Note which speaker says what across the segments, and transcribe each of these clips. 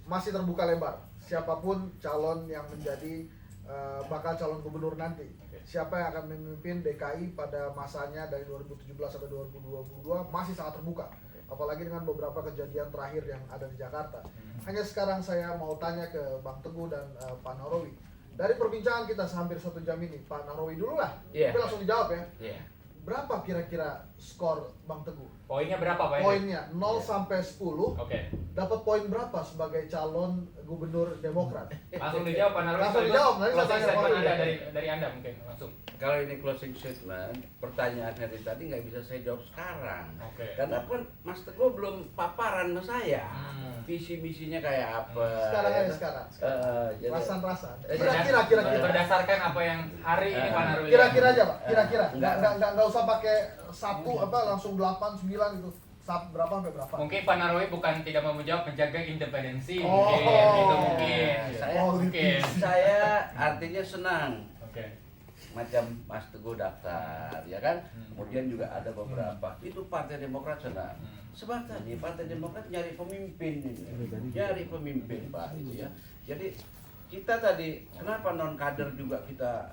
Speaker 1: masih terbuka lebar. Siapapun calon yang menjadi bakal calon gubernur nanti. Siapa yang akan memimpin DKI pada masanya dari 2017 sampai 2022 masih sangat terbuka. Apalagi dengan beberapa kejadian terakhir yang ada di Jakarta. Hanya sekarang saya mau tanya ke Bang Teguh dan Pak Nahrawi. Dari perbincangan kita hampir 1 jam ini, Pak Nahrawi dulu lah. Tapi langsung dijawab ya. Berapa kira-kira skor Bang Teguh?
Speaker 2: Poinnya berapa Pak?
Speaker 1: Poinnya 0 sampai 10.
Speaker 2: Oke.
Speaker 1: Dapat poin berapa sebagai calon gubernur Demokrat?
Speaker 2: Langsung dijawab Pak Nahrawi.
Speaker 1: Langsung dijawab, nanti saya tanya Pak Nahrawi.
Speaker 2: dari Anda mungkin langsung.
Speaker 3: Kalau ini closing statement, pertanyaan dari tadi nggak bisa saya jawab sekarang.
Speaker 2: Oke.
Speaker 3: Karena kan Mas Teguh belum paparan sama saya. Visi misinya kayak apa?
Speaker 1: Sekarang
Speaker 3: ya
Speaker 1: aja
Speaker 3: kan?
Speaker 1: sekarang.
Speaker 3: Jadi-
Speaker 1: Rasan-rasan.
Speaker 3: Kira-kira.
Speaker 1: Kira-kira.
Speaker 2: Berdasarkan apa yang hari ini Pak Nahrawi.
Speaker 1: Kira-kira aja Pak, kira-kira.
Speaker 3: Enggak.
Speaker 1: Nggak usah pakai 1 apa langsung 8, 9 gitu. Berapa sampai berapa?
Speaker 2: Mungkin Pak Nahrawi bukan tidak mau menjawab, menjaga independensi.
Speaker 1: Oh.
Speaker 2: Mungkin itu mungkin.
Speaker 3: Saya,
Speaker 2: Mungkin.
Speaker 3: saya artinya senang.
Speaker 2: Oke.
Speaker 3: Macam Mas Teguh daftar, ya kan? Kemudian juga ada beberapa. Itu Partai Demokrat senang. Sebab tadi Partai Demokrat nyari pemimpin ini. Nyari pemimpin Pak itu ya. Jadi kita tadi kenapa non kader juga kita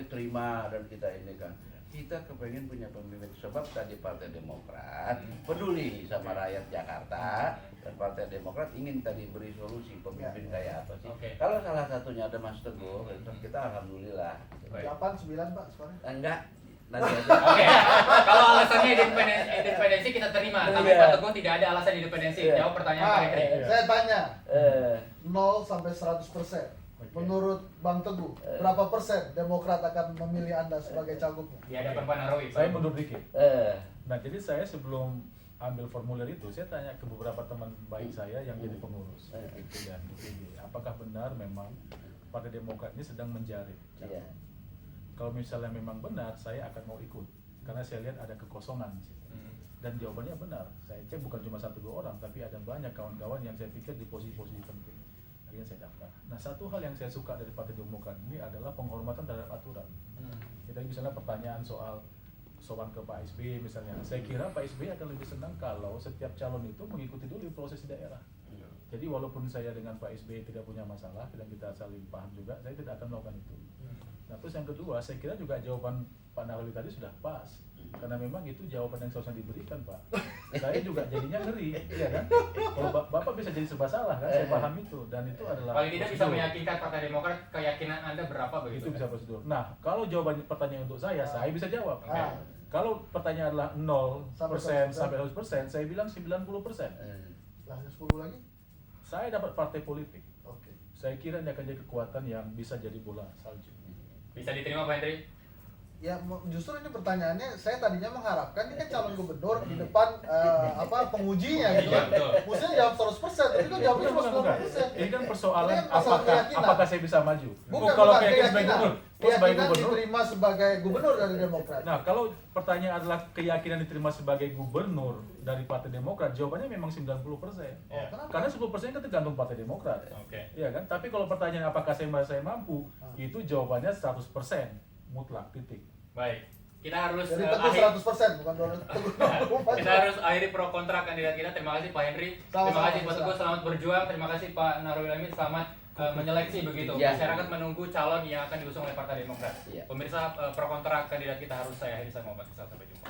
Speaker 3: terima dan kita ini kan. Kita kepengen punya pemimpin sebab tadi Partai Demokrat peduli sama rakyat Jakarta dan Partai Demokrat ingin tadi beri solusi pemimpin kayak apa sih.
Speaker 2: Oke.
Speaker 3: Kalau salah satunya ada Mas Teguh, kita alhamdulillah.
Speaker 1: 8, 9 Pak skornya.
Speaker 3: Enggak, nanti aja.
Speaker 2: Oke. Kalau alasannya independensi kita terima, tapi
Speaker 3: Iya.
Speaker 2: Pak Teguh tidak ada alasan independensi.
Speaker 3: Iya.
Speaker 2: Jawab pertanyaan Pak Henry.
Speaker 1: Saya tanya,
Speaker 3: Eh,
Speaker 1: 0 sampai 100%. Menurut Bang Teguh, berapa persen Demokrat akan memilih Anda sebagai cagupnya?
Speaker 2: Di hadapan Pak Nahrawi.
Speaker 4: Saya mundur dikit.
Speaker 3: eh,
Speaker 4: Nah, jadi saya sebelum ambil formulir itu, saya tanya ke beberapa teman baik saya yang jadi pengurus gitu dan DPD. Apakah benar memang Partai Demokrat ini sedang menjaring?
Speaker 3: iya.
Speaker 4: Kalau misalnya memang benar, saya akan mau ikut karena saya lihat ada kekosongan di situ. Dan jawabannya benar. Saya cek bukan cuma 1-2 orang, tapi ada banyak kawan-kawan yang saya pikir di posisi-posisi penting. Akhirnya saya daftar. Nah, satu hal yang saya suka dari Partai Demokrat ini adalah penghormatan terhadap aturan. Kita misalnya pertanyaan soal sowan ke Pak SBY misalnya. Saya kira Pak SBY akan lebih senang kalau setiap calon itu mengikuti dulu proses di daerah. Jadi walaupun saya dengan Pak SBY tidak punya masalah dan kita saling paham juga, saya tidak akan melakukan itu. Nah, terus yang kedua, saya kira juga jawaban Pak Nahrawi tadi sudah pas. Karena memang itu jawaban yang seharusnya diberikan, Pak. Saya juga jadinya ngeri, ya kan? Kalau Bapak bisa jadi serba salah kan, saya paham itu. Dan itu adalah
Speaker 2: Paling tidak bisa
Speaker 4: prosedur.
Speaker 2: meyakinkan Partai Demokrat keyakinan Anda berapa begitu.
Speaker 4: Itu bisa prosedur. Nah, kalau jawaban pertanyaan untuk saya bisa jawab.
Speaker 2: Oke.
Speaker 4: Kalau pertanyaan adalah 0%
Speaker 1: Sampai
Speaker 4: sampai 100%, saya bilang 90%.
Speaker 1: Lah, 10 lagi?
Speaker 4: Saya dapat partai politik.
Speaker 1: Oke.
Speaker 4: Saya kira ini akan jadi kekuatan yang bisa jadi bola salju.
Speaker 2: Bisa diterima Pak Henry?
Speaker 1: Ya justru ini pertanyaannya, saya tadinya mengharapkan ini kan calon gubernur di depan pengujinya gitu kan.
Speaker 2: Betul.
Speaker 1: Mestinya jawab 100%, tapi kan jawabnya cuma 90%.
Speaker 4: Ini kan persoalan
Speaker 1: Ini kan masalah keyakinan.
Speaker 4: apakah saya bisa maju.
Speaker 1: Bukan,
Speaker 4: kalau
Speaker 1: bukan,
Speaker 4: keyakinan sebagai gubernur, sebagai
Speaker 1: keyakinan
Speaker 4: gubernur.
Speaker 1: diterima sebagai gubernur dari Demokrat.
Speaker 4: Nah, kalau pertanyaan adalah keyakinan diterima sebagai gubernur dari Partai Demokrat, jawabannya memang 90%.
Speaker 2: Ya.
Speaker 1: Kenapa?
Speaker 4: Karena 10% kan tergantung Partai Demokrat.
Speaker 2: Oke.
Speaker 4: Iya kan? Tapi kalau pertanyaan apakah saya merasa saya mampu, itu jawabannya 100% mutlak titik.
Speaker 2: Baik. Kita harus
Speaker 1: Jadi Teguh 100%, bukan 200%.
Speaker 2: kita harus akhiri pro kontra kandidat kita. Terima kasih Pak Henry.
Speaker 1: Sama-sama,
Speaker 2: Terima kasih Pak
Speaker 1: sama.
Speaker 2: Teguh, selamat berjuang. Terima kasih Pak Nahrawi Lamin, selamat menyeleksi begitu.
Speaker 3: Ya.
Speaker 2: Masyarakat menunggu calon yang akan diusung oleh Partai Demokrat.
Speaker 3: Ya.
Speaker 2: Pemirsa, pro kontra kandidat kita harus saya akhiri. Saya mau sampai jumpa.